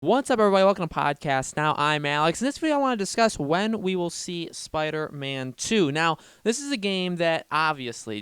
What's up, everybody? Welcome to Podcast Now. I'm Alex. In this video, I want to discuss when we will see Spider-Man 2. Now, this is a game that obviously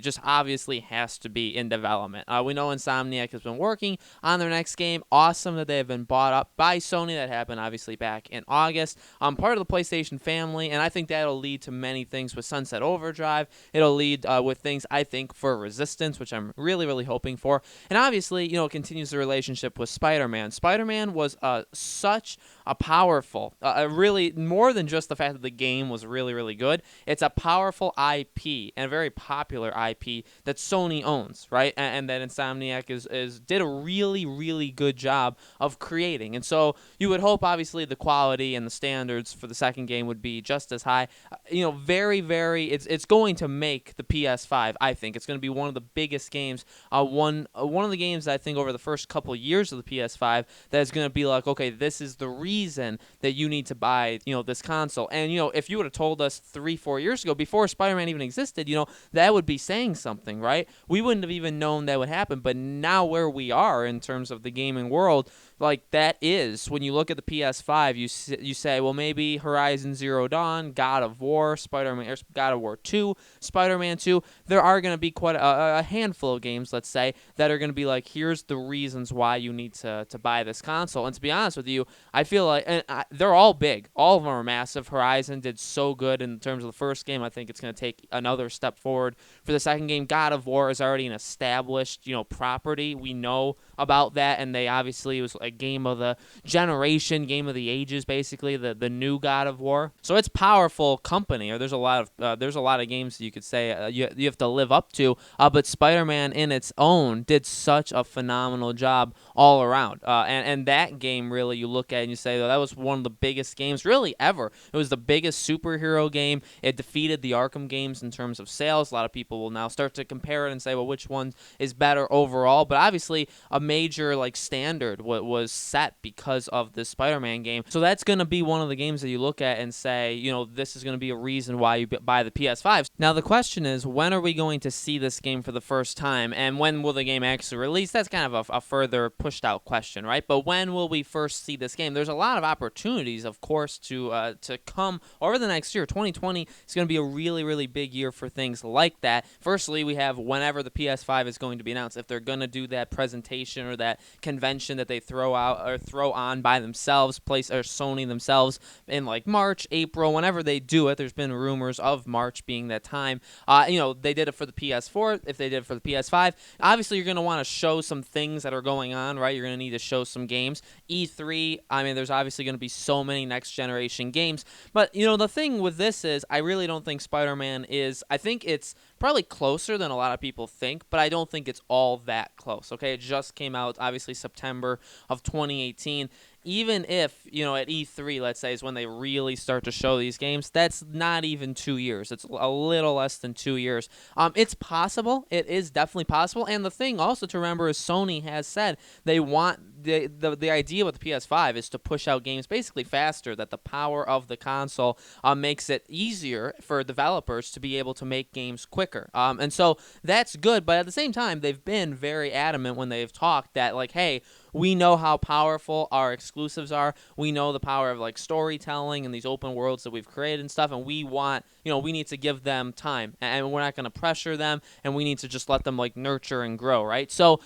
has to be in development. We know Insomniac has been working on their next game. Awesome that they have been bought up by Sony. That happened, obviously, back in August. Part of the PlayStation family, and I think that'll lead to many things with Sunset Overdrive. It'll lead with things, I think, for Resistance, which I'm really hoping for. And obviously, it continues the relationship with Spider-Man. Spider-Man was such a powerful, really more than just the fact that the game was really good. It's a powerful IP and a very popular IP that Sony owns, right? And that Insomniac did a really good job of creating. And so you would hope, obviously, the quality and the standards for the second game would be just as high. It's going to make the PS5. I think it's going to be one of the biggest games. One of the games I think over the first couple of years of the PS5 that is going to be like, okay, this is the reason that you need to buy, this console. And, if you would have told us 3-4 years ago, before Spider-Man even existed, that would be saying something, right? We wouldn't have even known that would happen. But now where we are in terms of the gaming world, like that is, when you look at the PS5, you say, well, maybe Horizon Zero Dawn, God of War, Spider-Man, God of War 2, Spider-Man 2, there are going to be quite a handful of games, let's say, that are going to be like, here's the reasons why you need to buy this console. And to be honest with you, I feel like they're all big. All of them are massive. Horizon did so good in terms of the first game. I think it's going to take another step forward for the second game. God of War is already an established, property. We know about that, and they obviously, it was a game of the generation, game of the ages, basically, the new God of War. So it's powerful company, or there's a lot of games that you could say you have to live up to, but Spider-Man in its own did such a phenomenal job all around. And that game, really, you look at it and you say, that was one of the biggest games really ever. It was the biggest superhero game. It defeated the Arkham games in terms of sales. A lot of people will now start to compare it and say, well, which one is better overall? But obviously, a major standard was set because of this Spider-Man game. So that's going to be one of the games that you look at and say, this is going to be a reason why you buy the PS5. Now, the question is, when are we going to see this game for the first time? And when will the game actually release? That's kind of a further pushed out question, right? But when will we first see this game? There's a lot of opportunities, of course, to come over the next year. 2020 is going to be a really big year for things like that. Firstly, we have whenever the PS5 is going to be announced. If they're going to do that presentation or that convention that they throw on by themselves, or Sony themselves, in March, April, whenever they do it. There's been rumors of March being that time. They did it for the PS4. If they did it for the PS5, obviously you're going to want to show some things that are going on, right? You're going to need to show some games. E3, there's obviously going to be so many next generation games. But, the thing with this is, I really don't think Spider-Man is, I think it's probably closer than a lot of people think, but I don't think it's all that close, okay? It just came out, obviously, September of 2018. Even if, at E3, let's say, is when they really start to show these games, that's not even 2 years. It's a little less than 2 years. It's possible. It is definitely possible. And the thing also to remember is Sony has said they want the idea with the PS5 is to push out games basically faster, that the power of the console makes it easier for developers to be able to make games quicker. And so that's good, but at the same time, they've been very adamant when they've talked that, hey, we know how powerful our exclusives are. We know the power of storytelling and these open worlds that we've created and stuff, and we want, we need to give them time, and we're not going to pressure them, and we need to just let them nurture and grow, right? So,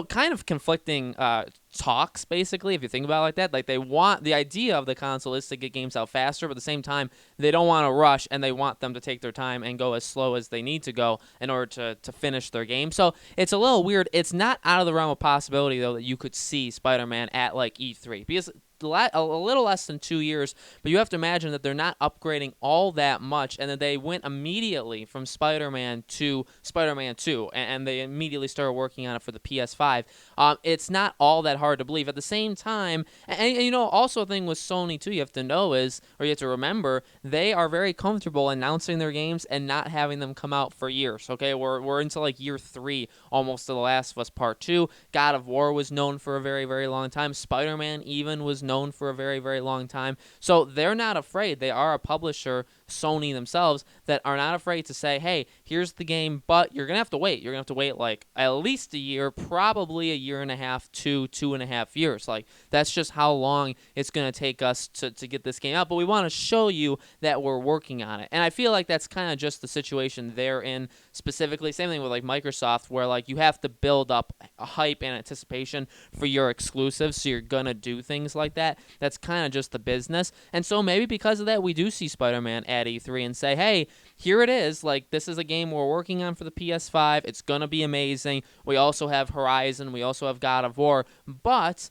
kind of conflicting talks, basically, if you think about it like that. They want, the idea of the console is to get games out faster, but at the same time, they don't want to rush, and they want them to take their time and go as slow as they need to go in order to finish their game. So it's a little weird. It's not out of the realm of possibility, though, that you could see Spider-Man at E3, because a little less than 2 years, but you have to imagine that they're not upgrading all that much, and that they went immediately from Spider-Man to Spider-Man 2, and they immediately started working on it for the PS5. It's not all that hard to believe. At the same time, and also a thing with Sony too, you have to know is, or you have to remember, they are very comfortable announcing their games and not having them come out for years. Okay, we're into year 3 almost of The Last of Us Part 2. God of War was known for a very long time. Spider-Man even was known for a very long time. So they're not afraid. They are a publisher Sony themselves that are not afraid to say, hey, here's the game, but you're going to have to wait. You're going to have to wait like at least a year, probably a year and a half to 2.5 years. Like, that's just how long it's going to take us to get this game out. But we want to show you that we're working on it. And I feel like that's kind of just the situation they're in specifically. Same thing with like Microsoft, where like you have to build up a hype and anticipation for your exclusives, so you're going to do things like that. That's kind of just the business. And so maybe because of that, we do see Spider-Man at E3 and say, hey, here it is. Like, this is a game we're working on for the PS5. It's going to be amazing. We also have Horizon. We also have God of War. But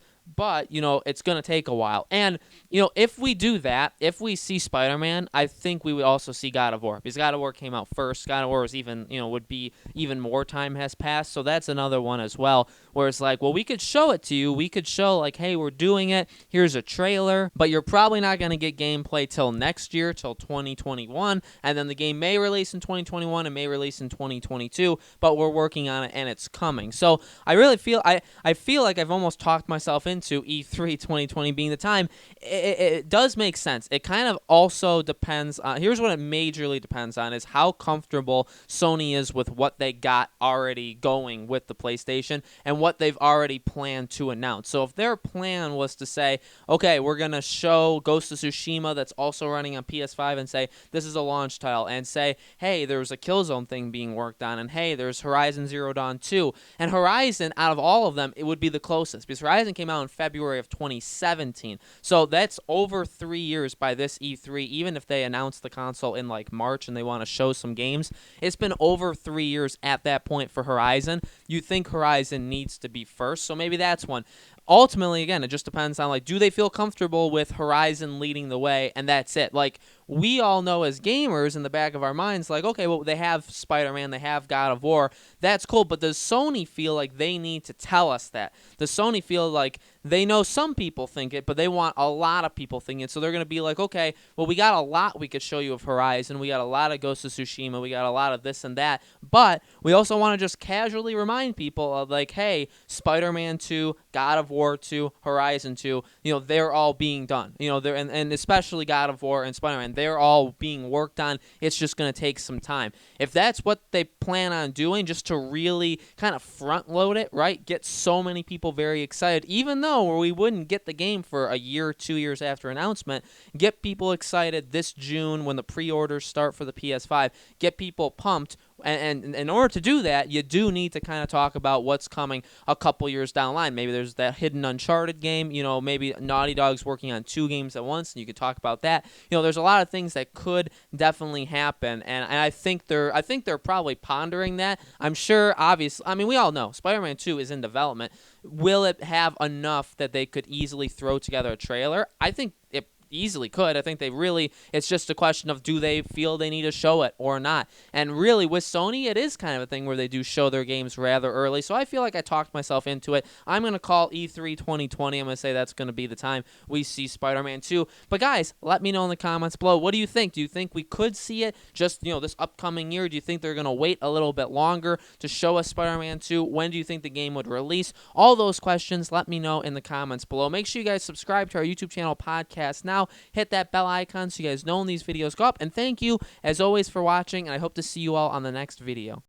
you know, it's going to take a while. And, you know, if we do that, if we see Spider-Man, I think we would also see God of War, because God of War came out first. God of War was even, you know, would be even more time has passed. So that's another one as well, where it's like, well, we could show it to you. We could show like, hey, we're doing it. Here's a trailer, but you're probably not going to get gameplay till next year, till 2021. And then the game may release in 2021 and may release in 2022, but we're working on it and it's coming. So I really feel, I feel like I've almost talked myself into E3 2020 being the time. It does make sense. It kind of also depends on, here's what it majorly depends on, is how comfortable Sony is with what they got already going with the PlayStation and what they've already planned to announce. So if their plan was to say, okay, we're going to show Ghost of Tsushima that's also running on PS5 and say, this is a launch title, and say, hey, there's a Killzone thing being worked on, and hey, there's Horizon Zero Dawn 2. And Horizon, out of all of them, it would be the closest, because Horizon came out in February of 2017. So that's over 3 years by this E3. Even if they announce the console in like March and they want to show some games, it's been over 3 years at that point for Horizon. You think Horizon needs to be first, so maybe that's one. Ultimately, again, it just depends on, like, do they feel comfortable with Horizon leading the way, and that's it. Like, we all know as gamers in the back of our minds, like, okay, well, they have Spider-Man, they have God of War, that's cool, but does Sony feel like they need to tell us that? Does Sony feel like they know some people think it, but they want a lot of people thinking it, so they're going to be like, okay, well, we got a lot we could show you of Horizon, we got a lot of Ghost of Tsushima, we got a lot of this and that, but we also want to just casually remind people of, like, hey, Spider-Man 2, God of War 2, Horizon 2, you know, they're all being done. You know, they're and especially God of War and Spider-Man, they're all being worked on. It's just going to take some time. If that's what they plan on doing, just to really kind of front load it, right? Get so many people very excited, even though we wouldn't get the game for a year, 2 years after announcement, get people excited this June when the pre-orders start for the PS5, get people pumped. And in order to do that, you do need to kind of talk about what's coming a couple years down the line. Maybe there's that hidden Uncharted game. You know, maybe Naughty Dog's working on 2 games at once, and you could talk about that. You know, there's a lot of things that could definitely happen, and I think they're probably pondering that. I'm sure, obviously, I mean, we all know Spider-Man 2 is in development. Will it have enough that they could easily throw together a trailer? I think it easily could. I think they really, it's just a question of, do they feel they need to show it or not? And really, with Sony, it is kind of a thing where they do show their games rather early, so I feel like I talked myself into it. I'm going to call E3 2020. I'm going to say that's going to be the time we see Spider-Man 2. But guys, let me know in the comments below. What do you think? Do you think we could see it just, you know, this upcoming year? Do you think they're going to wait a little bit longer to show us Spider-Man 2? When do you think the game would release? All those questions, let me know in the comments below. Make sure you guys subscribe to our YouTube channel, Podcast Now. Hit that bell icon so you guys know when these videos go up. And thank you, as always, for watching, and I hope to see you all on the next video.